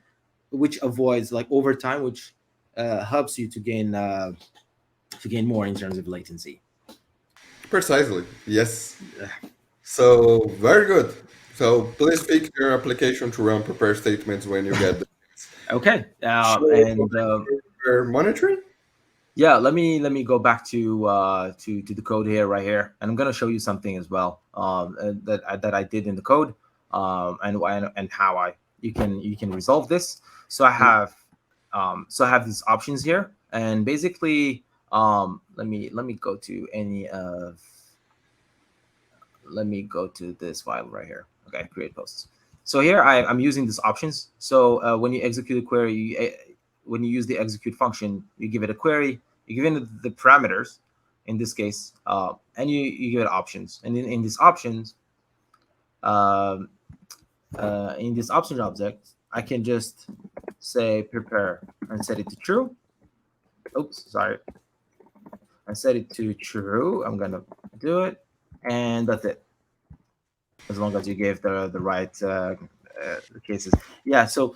which avoids like overtime, which helps you to gain more in terms of latency. Precisely. Yes. So very good. So please pick your application to run prepare statements when you get them. Okay. Monitoring. Yeah, let me go back to the code here, right here, and I'm gonna show you something as well that I did in the code, and how you can resolve this. So I have these options here, and basically let me go to let me go to this file right here. Okay, create posts. So here I'm using these options. So when you execute a query, when you use the execute function, you give it a query, you give it the parameters, in this case, and you give it options. And in these options, in this options object, I can just say prepare and set it to true. Oops, sorry. I set it to true. I'm gonna do it, and that's it. As long as you gave the right cases, yeah. So,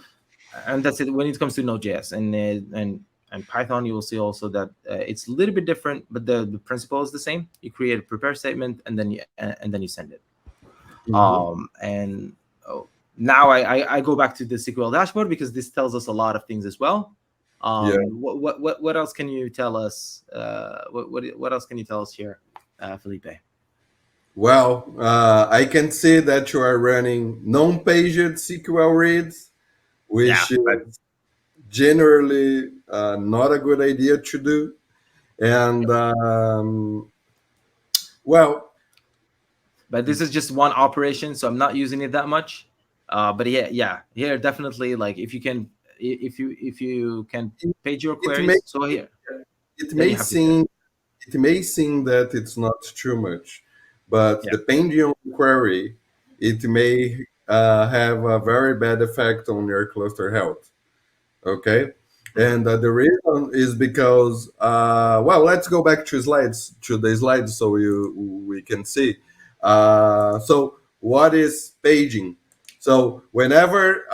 and that's it. When it comes to Node.js and Python, you will see also that it's a little bit different, but the principle is the same. You create a prepare statement, and then you send it. Now I go back to the SQL dashboard, because this tells us a lot of things as well. What else can you tell us? What else can you tell us here, Felipe? Well, I can see that you are running non-paged SQL reads, which is generally not a good idea to do. And but this is just one operation, so I'm not using it that much. But here definitely, like if you can page your queries. So here it may seem that it's not too much, but depending on the query, it may have a very bad effect on your cluster health. Okay. And the reason is because, let's go back to the slides so we can see. So what is paging? So whenever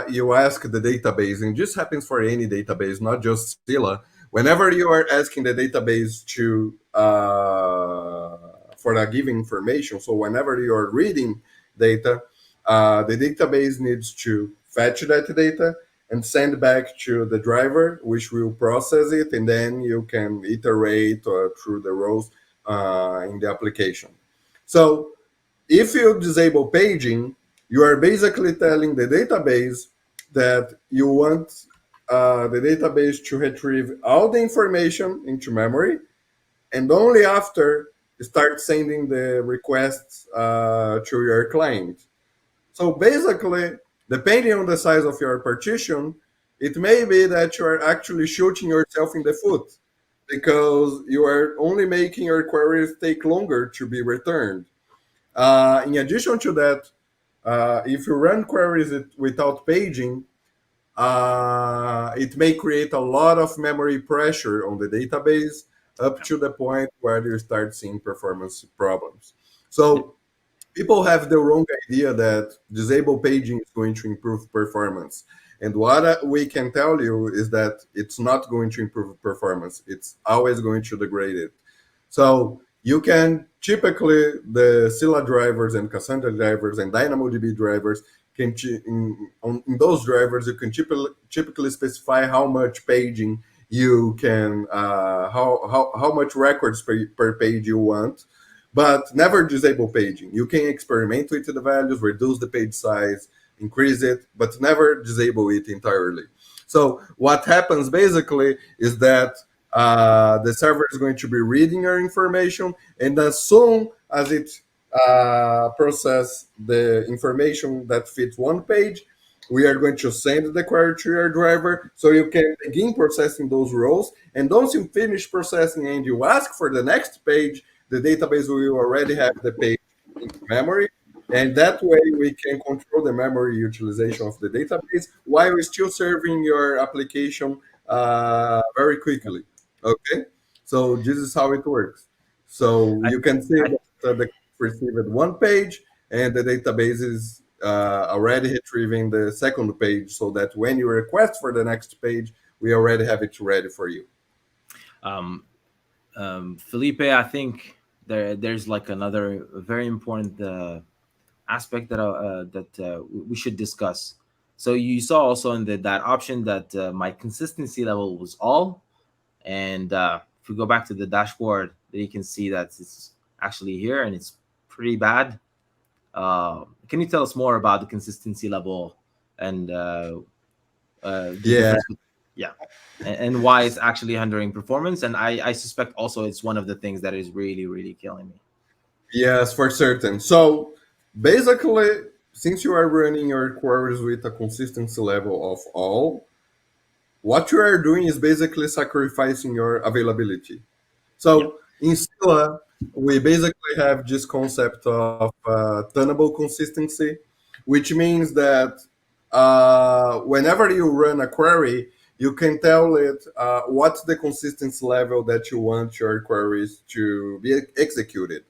you ask the database, and this happens for any database, not just Scila, whenever you are asking the database to for a given information, so whenever you are reading data, the database needs to fetch that data and send back to the driver, which will process it, and then you can iterate through the rows in the application. So if you disable paging, you are basically telling the database that you want the database to retrieve all the information into memory, and only after start sending the requests to your client. So basically, depending on the size of your partition, it may be that you are actually shooting yourself in the foot, because you are only making your queries take longer to be returned. In addition to that, if you run queries without paging, it may create a lot of memory pressure on the database, up to the point where you start seeing performance problems. So people have the wrong idea that disable paging is going to improve performance. And what we can tell you is that it's not going to improve performance. It's always going to degrade it. So you can typically the Scylla drivers and Cassandra drivers and DynamoDB drivers can in those drivers you can typically specify how much paging you can how much records per page you want, but never disable paging. You can experiment with the values, reduce the page size, increase it, but never disable it entirely. So what happens basically is that the server is going to be reading your information, and as soon as it process the information that fits one page, we are going to send the query to your driver so you can begin processing those rows. And once you finish processing and you ask for the next page, the database will already have the page in memory. And that way we can control the memory utilization of the database while we're still serving your application very quickly. Okay, so this is how it works. So I, you can see I, that the received one page and the database is already retrieving the second page so that when you request for the next page, we already have it ready for you. um, Felipe, I think there's like another very important aspect that we should discuss. So you saw also in that option that my consistency level was all, and if we go back to the dashboard, you can see that it's actually here and it's pretty bad. Can you tell us more about the consistency level and the Yeah, difference? Yeah, and why it's actually hindering performance? And I suspect also it's one of the things that is really killing me. yes, for certain. So basically, since you are running your queries with a consistency level of all, what you are doing is basically sacrificing your availability. Yeah, So in Scala, we basically have this concept of tunnable consistency, which means that whenever you run a query, you can tell it what's the consistency level that you want your queries to be executed.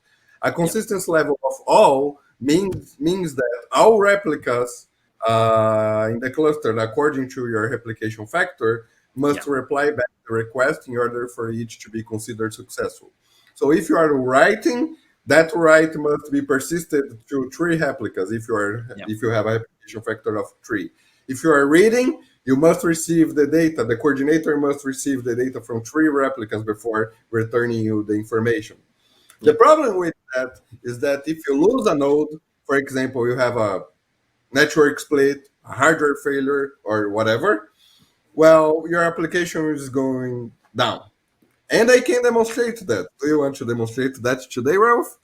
A yeah, consistency level of all means that all replicas in the cluster, according to your replication factor, yeah, must reply back the request in order for each to be considered successful. So if you are writing, that write must be persisted to three replicas yeah, if you have a replication factor of 3. If you are reading, you must receive the data. The coordinator must receive the data from 3 replicas before returning you the information. The yeah, problem with that is that if you lose a node, for example, you have a network split, a hardware failure, or whatever, well, your application is going down. And I can demonstrate that. Do you want to demonstrate that today, Ralph?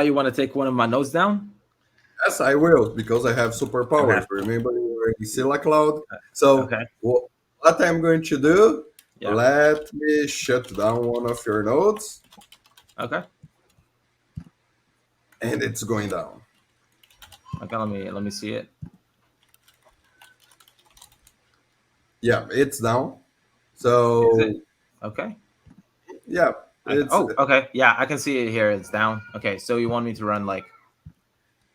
You want to take one of my notes down? Yes, I will, because I have Okay. superpowers. Remember, we're in Scylla Cloud. So, Okay. what I'm going to do, Yeah. let me shut down one of your nodes, Okay. and it's going down. Okay. Let me see it. Yeah, it's down. Is it? So, Okay. yeah, it's, Oh, okay. Yeah, I can see it here. It's down. Okay. So you want me to run like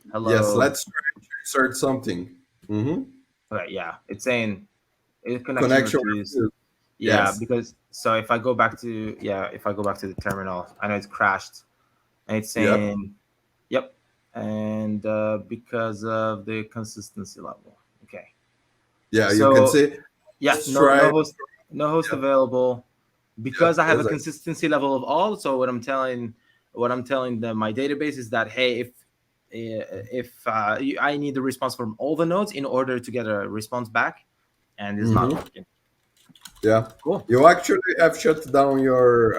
yes, hello? let's try to insert something. Hmm. Okay. Yeah. It's saying connection Connection refused. refused. Yeah, Yes. because so if I go back to if I go back to the terminal, I know it's crashed, and it's Yep. saying, "Yep," and because of the consistency level. Okay. Yeah, you can So see. yeah, Let's no try. no host Yep. available because Yep. I have a Exactly. consistency level of all. So what I'm telling my database is that hey, if I need the response from all the nodes in order to get a response back, and it's not Hmm. working. Yeah. Cool. You actually have shut down your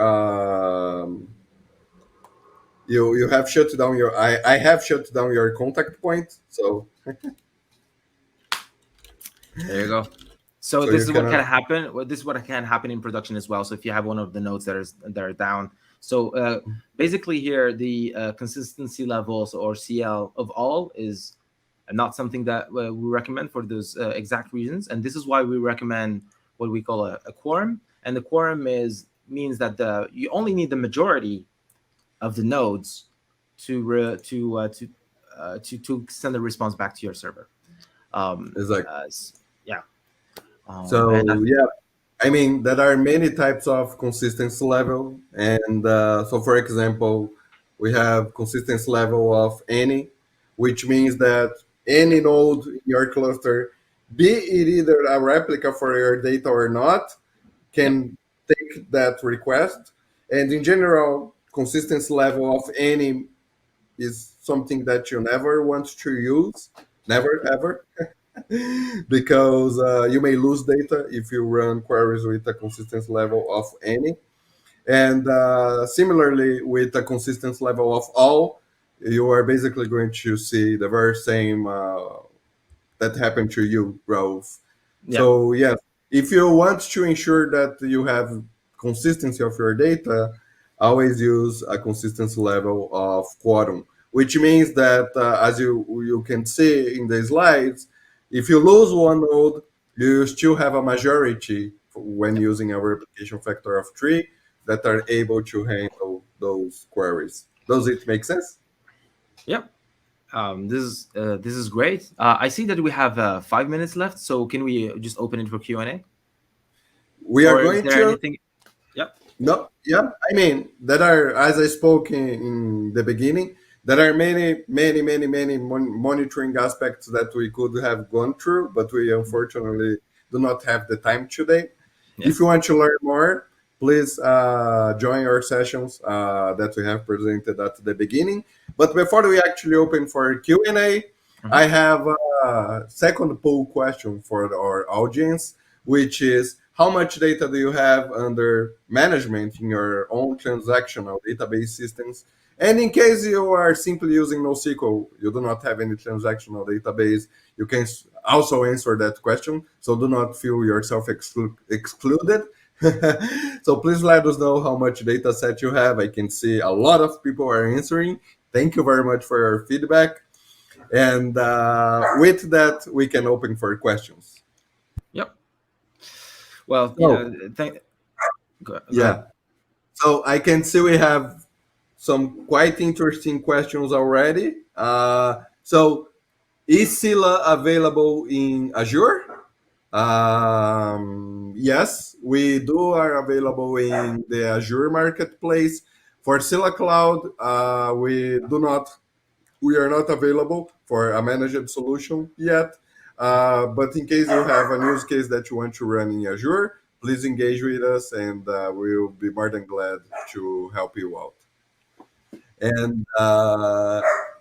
you have shut down your I have shut down your contact point, so There you go. So so this you is what cannot. can happen. Well, this is what can happen in production as well. So if you have one of the nodes that are down, so basically here the consistency levels or CL of all is not something that we recommend for those exact reasons, and this is why we recommend what we call a quorum. And the quorum means that you only need the majority of the nodes to send the response back to your server. Exactly. Yeah. And So yeah. I mean, there are many types of consistency level, and so for example, we have consistency level of any, which means that any node in your cluster, be it either a replica for your data or not, Yep. can take that request. And in general, consistency level of any is something that you never want to use, never ever, because you may lose data if you run queries with a consistency level of any. And similarly, with a consistency level of all, you are basically going to see the very same that happened to you, Ralph. Yeah. So yes, if you want to ensure that you have consistency of your data, always use a consistency level of quorum, which means that as you can see in the slides, if you lose one node, you still have a majority when using a replication factor of 3 that are able to handle those queries. Does it make sense? Yep. This is great. I see that we have 5 minutes left, so can we just open it for Q&A? We are Or is going there to anything? Yep. No, yeah. I mean, there are, as I spoke in the beginning, there are many monitoring aspects that we could have gone through, but we unfortunately do not have the time today. Yeah. If you want to learn more, please join our sessions that we have presented at the beginning. But before we actually open for Q&A, Mhm. I have a second poll question for our audience, which is how much data do you have under management in your own transactional database systems? And in case you are simply using NoSQL, you do not have any transactional database, you can also answer that question. So do not feel yourself excluded. So please let us know how much data set you have. I can see a lot of people are answering. Thank you very much for your feedback. And with that, we can open for questions. Yep. Well, So, go ahead. yeah. So I can see we have some quite interesting questions already. So is Scylla available in Azure? Yes, we do are available in the Azure marketplace. For Scylla Cloud, we are not available for a managed solution yet. But in case you have a use case that you want to run in Azure, please engage with us, and we'll be more than glad to help you out. And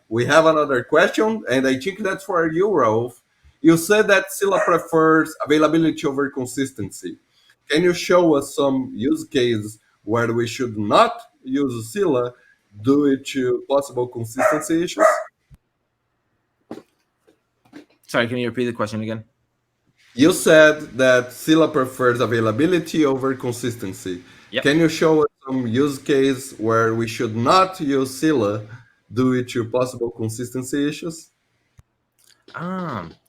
we have another question, and I think that's for you, Rolf. You said that Scylla prefers availability over consistency. Can you show us some use cases where we should not use Scylla due to possible consistency issues? Sorry, can you repeat the question again? You said that Scylla prefers availability over consistency. Yep. Can you show us some use case where we should not use Scylla due to possible consistency issues?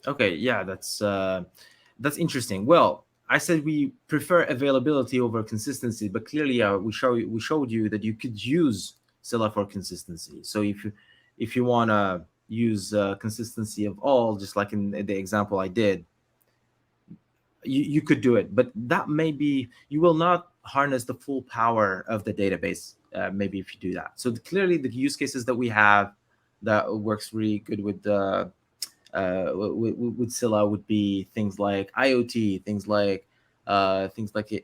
Okay, yeah, that's interesting. Well, I said we prefer availability over consistency, but clearly we showed you that you could use Scylla for consistency. So if you want to use consistency of all, just like in the example I did, you could do it, but that may be you will not harness the full power of the database. Maybe if you do that. So clearly, the use cases that we have that works really good with the with Scylla would be things like IoT, things like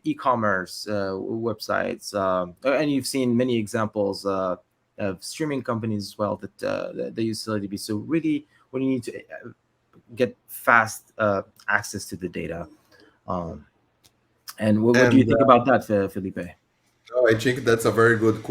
e-commerce websites, and you've seen many examples of streaming companies as well that they use Scylla DB. So really, when you need to get fast access to the data, um, and what do you And think about that, Felipe? oh, I think that's a very good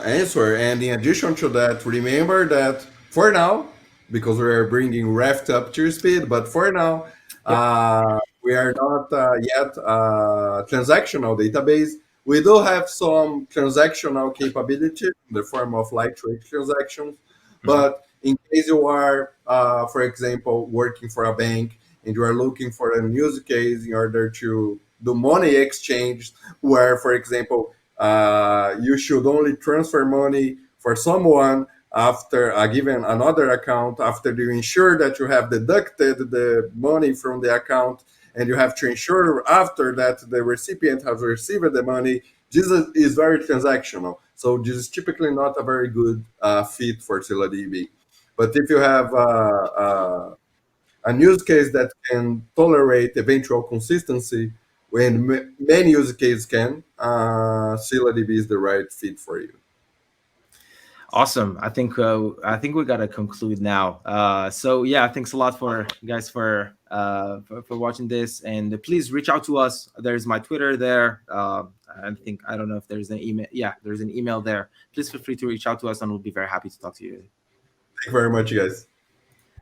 answer. And in addition to that, remember that for now, because we are bringing Raft up to speed, but for now, Yep. we are not yet a transactional database. We do have some transactional capability in the form of lightweight transactions. Mhm. But in case you are, for example, working for a bank and you are looking for a use case in order to do money exchange, where, for example, you should only transfer money for someone after given another account after you ensure that you have deducted the money from the account and you have to ensure after that the recipient has received the money. This is very transactional. So this is typically not a very good fit for ScyllaDB. But if you have a use case that can tolerate eventual consistency when many use cases can, ScyllaDB is the right fit for you. Awesome. I think we gotta conclude now. So yeah, thanks a lot for you guys for watching this, and please reach out to us. There's my Twitter there. I don't know if there's an email. Yeah, there's an email there. Please feel free to reach out to us, and we'll be very happy to talk to you. Thank you very much, you guys.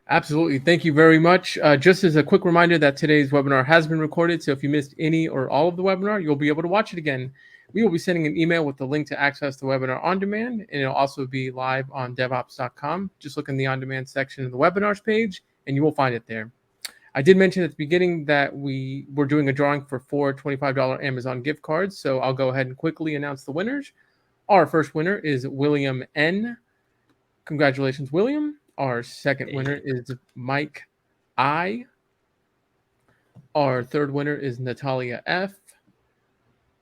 Absolutely. Thank you very much. Just as a quick reminder that today's webinar has been recorded, so if you missed any or all of the webinar, you'll be able to watch it again. We will be sending an email with the link to access the webinar on demand, and it'll also be live on DevOps.com. Just look in the on-demand section of the webinars page, and you will find it there. I did mention at the beginning that we were doing a drawing for 4 $25 Amazon gift cards, so I'll go ahead and quickly announce the winners. Our first winner is William N. Congratulations, William. Our second winner is Mike I. Our third winner is Natalia F.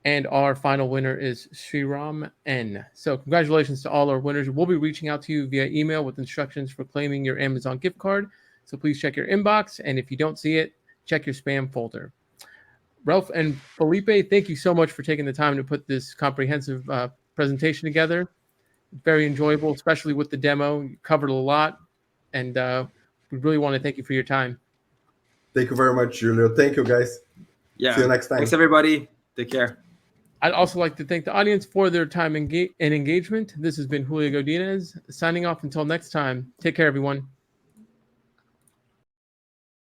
And our final winner is Sriram N. So congratulations to all our winners. We'll be reaching out to you via email with instructions for claiming your Amazon gift card. So please check your inbox. And if you don't see it, check your spam folder. Ralph and Felipe, thank you so much for taking the time to put this comprehensive presentation together. Very enjoyable, especially with the demo. You covered a lot. And we really want to thank you for your time. Thank you very much, Julio. Thank you, guys. Yeah. See you next time. Thanks, everybody. Take care. I'd also like to thank the audience for their time and engagement. This has been Julio Godinez signing off until next time. Take care, everyone.